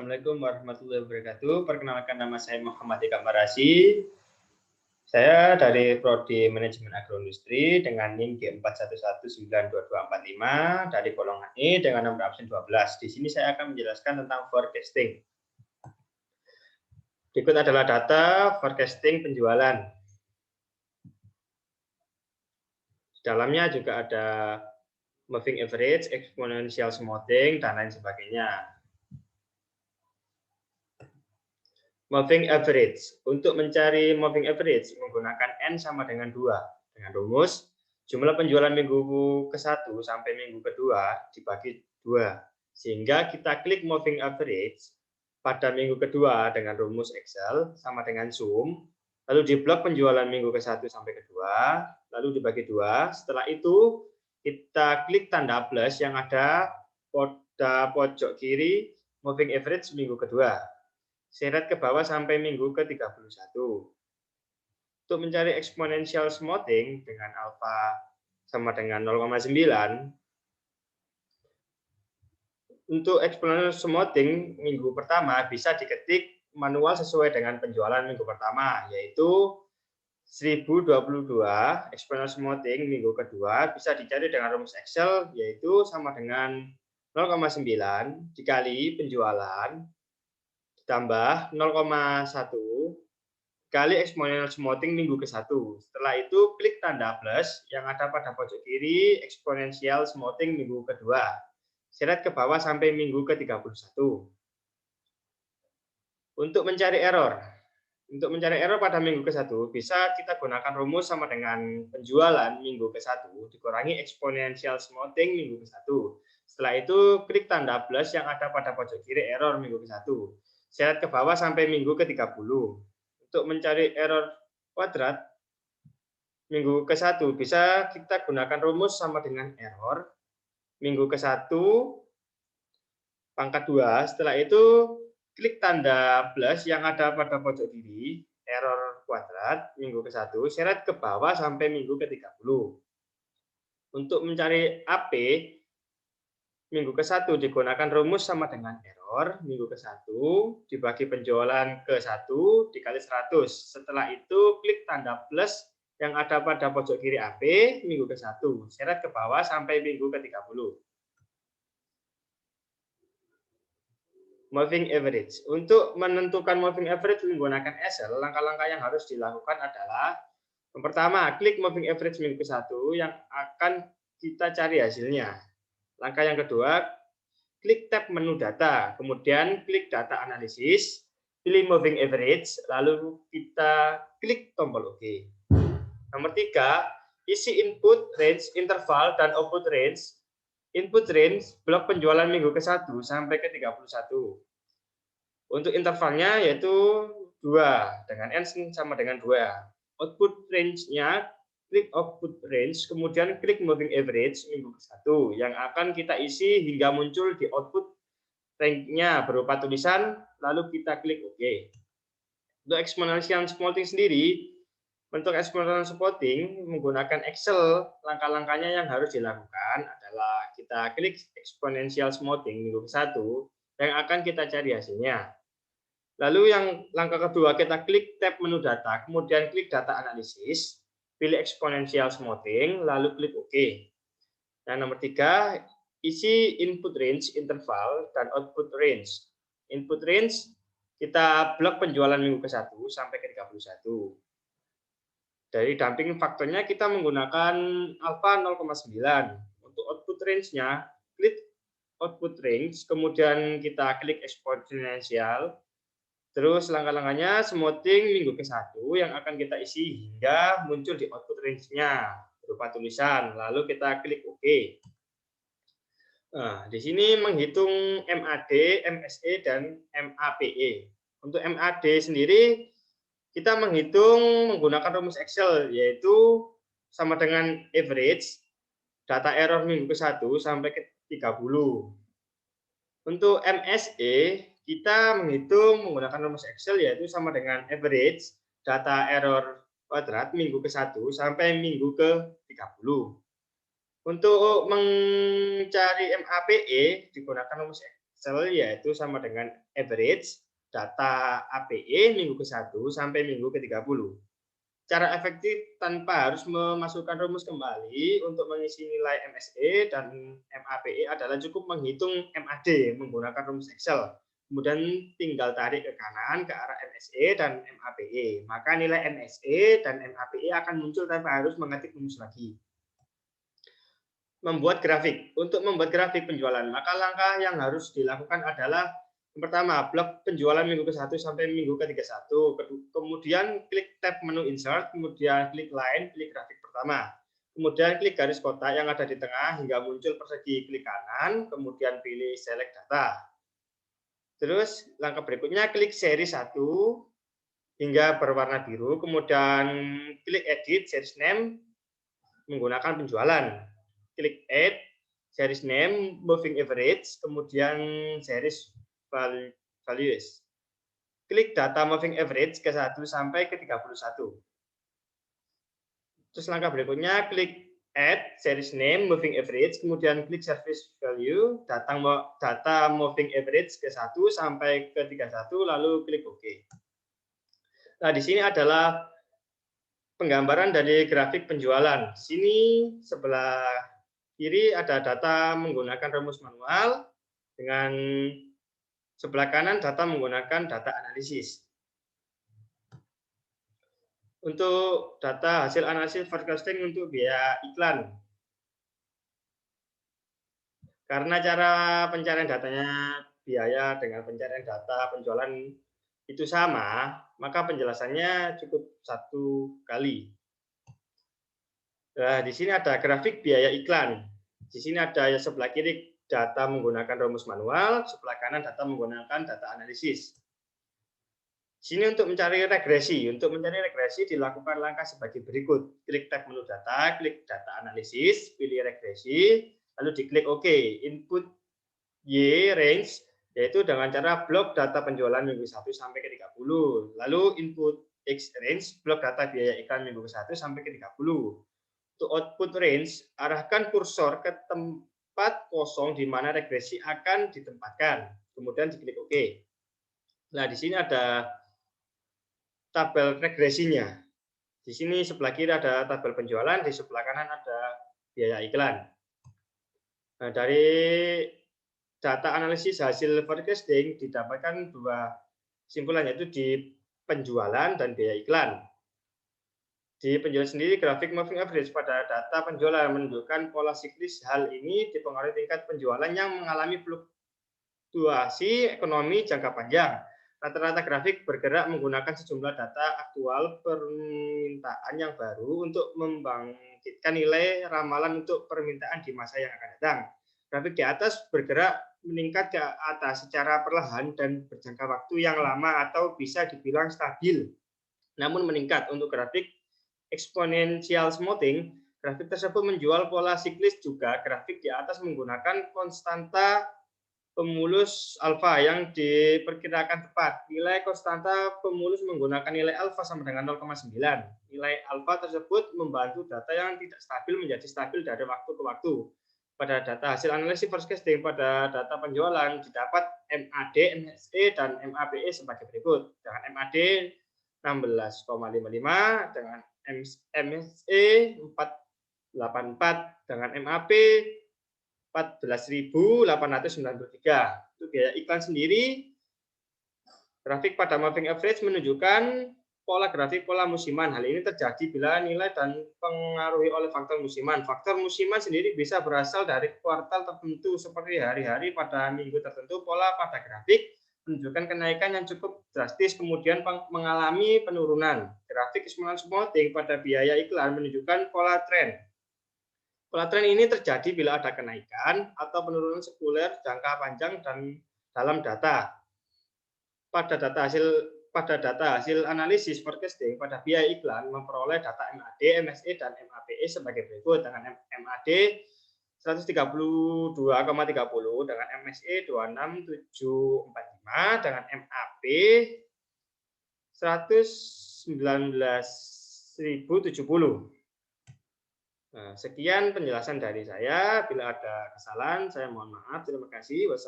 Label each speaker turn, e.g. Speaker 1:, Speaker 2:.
Speaker 1: Assalamualaikum warahmatullahi wabarakatuh. Perkenalkan, nama saya Muhammad Ika Marasi. Saya dari Prodi Manajemen Agroindustri dengan NIM G41192245 dari golongan E dengan nomor absen 12. Di sini saya akan menjelaskan tentang forecasting. Berikut adalah data forecasting penjualan. Di dalamnya juga ada moving average, exponential smoothing, dan lain sebagainya. Moving average. Untuk mencari moving average menggunakan N sama dengan 2. Dengan rumus, jumlah penjualan minggu ke-1 sampai minggu kedua dibagi 2. Sehingga kita klik moving average pada minggu kedua dengan rumus Excel sama dengan sum. Lalu di blok penjualan minggu ke-1 sampai kedua, lalu dibagi 2. Setelah itu kita klik tanda plus yang ada pada pojok kiri moving average minggu kedua. Seret ke bawah sampai minggu ke-31. Untuk mencari exponential smoothing dengan alfa sama dengan 0,9. Untuk exponential smoothing minggu pertama bisa diketik manual sesuai dengan penjualan minggu pertama, yaitu 1022 exponential smoothing minggu kedua bisa dicari dengan rumus Excel, yaitu sama dengan 0,9 dikali penjualan ditambah 0,1 kali exponential smoothing minggu ke-1. Setelah itu klik tanda plus yang ada pada pojok kiri exponential smoothing minggu kedua. Seret ke bawah sampai minggu ke-31. Untuk mencari error. Untuk mencari error pada minggu ke-1 bisa kita gunakan rumus sama dengan penjualan minggu ke-1 dikurangi exponential smoothing minggu ke-1. Setelah itu klik tanda plus yang ada pada pojok kiri error minggu ke-1. Seret ke bawah sampai minggu ke-30. Untuk mencari error kuadrat minggu ke-1 bisa kita gunakan rumus sama dengan error minggu ke-1 pangkat 2. Setelah itu klik tanda plus yang ada pada pojok kiri error kuadrat minggu ke-1, seret ke bawah sampai minggu ke-30. Untuk mencari AP minggu ke-1 digunakan rumus sama dengan error minggu ke-1 dibagi penjualan ke-1 dikali 100. Setelah itu klik tanda plus yang ada pada pojok kiri AP minggu ke-1. Seret ke bawah sampai minggu ke-30. Moving average. Untuk menentukan moving average menggunakan Excel, langkah-langkah yang harus dilakukan adalah yang pertama, klik moving average minggu ke-1 yang akan kita cari hasilnya. Langkah yang kedua, klik tab menu data, kemudian klik data analisis, pilih moving average, lalu kita klik tombol OK. Nomor 3, isi input range interval dan output range. Input range blok penjualan minggu ke-1 sampai ke-31. Untuk intervalnya yaitu 2 dengan N sama dengan 2. Output range-nya klik output range, kemudian klik moving average minggu ke-1 yang akan kita isi hingga muncul di output range-nya berupa tulisan, lalu kita klik OK. Untuk exponential smoothing sendiri, untuk exponential smoothing menggunakan Excel, langkah-langkahnya yang harus dilakukan adalah kita klik exponential smoothing minggu ke-1 yang akan kita cari hasilnya. Lalu yang langkah kedua, kita klik tab menu data, kemudian klik data analisis, pilih exponential smoothing, lalu klik OK. Dan nomor 3, isi input range interval dan output range. Input range, kita blok penjualan minggu ke-1 sampai ke-31. Dari dumping faktornya kita menggunakan alfa 0,9. Untuk output range-nya, klik output range, kemudian kita klik exponential. Terus langkah-langkahnya smoothing minggu ke-1 yang akan kita isi hingga muncul di output range-nya berupa tulisan, lalu kita klik OK. Nah, di sini menghitung MAD, MSE, dan MAPE. Untuk MAD sendiri kita menghitung menggunakan rumus Excel, yaitu sama dengan average data error minggu ke-1 sampai ke-30. Untuk MSE kita menghitung menggunakan rumus Excel, yaitu sama dengan average data error kuadrat minggu ke-1 sampai minggu ke-30. Untuk mencari MAPE digunakan rumus Excel yaitu sama dengan average data APE minggu ke-1 sampai minggu ke-30. Cara efektif tanpa harus memasukkan rumus kembali untuk mengisi nilai MSE dan MAPE adalah cukup menghitung MAD menggunakan rumus Excel. Kemudian tinggal tarik ke kanan ke arah MSE dan MAPE. Maka nilai MSE dan MAPE akan muncul tanpa harus mengetik rumus lagi. Membuat grafik. Untuk membuat grafik penjualan, maka langkah yang harus dilakukan adalah yang pertama, blok penjualan minggu ke-1 sampai minggu ke-31. Kemudian klik tab menu insert, kemudian klik line, klik grafik pertama. Kemudian klik garis kotak yang ada di tengah hingga muncul persegi, klik kanan, kemudian pilih select data. Terus langkah berikutnya klik seri 1 hingga berwarna biru, kemudian klik edit series name menggunakan penjualan. Klik add series name moving average, kemudian series values. Klik data moving average ke-1 sampai ke-31. Terus langkah berikutnya klik add series name moving average, kemudian klik service value data moving average ke-1 sampai ke-31, lalu klik OK. Nah, di sini adalah penggambaran dari grafik penjualan. Di sini sebelah kiri ada data menggunakan rumus manual, dengan sebelah kanan data menggunakan data analisis. Untuk data hasil analisis forecasting untuk biaya iklan. Karena cara pencarian datanya biaya dengan pencarian data penjualan itu sama, maka penjelasannya cukup satu kali. Nah, di sini ada grafik biaya iklan. Di sini ada sebelah kiri data menggunakan rumus manual, sebelah kanan data menggunakan data analisis. Di sini untuk mencari regresi. Untuk mencari regresi dilakukan langkah sebagai berikut. Klik tab menu data, klik data analisis, pilih regresi, lalu diklik OK. Input Y range, yaitu dengan cara blok data penjualan minggu 1 sampai ke-30. Lalu input X range, blok data biaya iklan minggu ke-1 sampai ke-30. Untuk output range, arahkan kursor ke tempat kosong di mana regresi akan ditempatkan. Kemudian diklik OK. Nah, di sini ada tabel regresinya. Di sini sebelah kiri ada tabel penjualan, di sebelah kanan ada biaya iklan. Nah, dari data analisis hasil forecasting didapatkan dua kesimpulan, yaitu di penjualan dan biaya iklan. Di penjualan sendiri, grafik moving average pada data penjualan menunjukkan pola siklis. Hal ini dipengaruhi tingkat penjualan yang mengalami fluktuasi ekonomi jangka panjang. Rata-rata grafik bergerak menggunakan sejumlah data aktual permintaan yang baru untuk membangkitkan nilai ramalan untuk permintaan di masa yang akan datang. Grafik di atas bergerak meningkat ke atas secara perlahan dan berjangka waktu yang lama atau bisa dibilang stabil, namun meningkat. Untuk grafik exponential smoothing, grafik tersebut menjual pola siklis juga. Grafik di atas menggunakan konstanta pemulus alfa yang diperkirakan tepat. Nilai konstanta pemulus menggunakan nilai alfa sama dengan 0,9. Nilai alfa tersebut membantu data yang tidak stabil menjadi stabil dari waktu ke waktu. Pada data hasil analisis forecasting pada data penjualan didapat MAD, MSE, dan MAPE sebagai berikut. Dengan MAD 16,55, dengan MSE 484, dengan MAP 14.893. Untuk biaya iklan sendiri, grafik pada moving average menunjukkan pola grafik pola musiman. Hal ini terjadi bila nilai dan pengaruhi oleh faktor musiman. Faktor musiman sendiri bisa berasal dari kuartal tertentu seperti hari-hari pada minggu tertentu. Pola pada grafik menunjukkan kenaikan yang cukup drastis kemudian mengalami penurunan. Grafik exponential smoothing pada biaya iklan menunjukkan pola tren. Pola tren ini terjadi bila ada kenaikan atau penurunan sekuler jangka panjang dan dalam data. Pada data hasil analisis forecasting pada biaya iklan memperoleh data MAD, MSE, dan MAPE sebagai berikut. Dengan MAD 132,30, dengan MSE 26745, dengan MAP 119.070. Nah, sekian penjelasan dari saya. Bila ada kesalahan, saya mohon maaf. Terima kasih. Wassalamualaikum.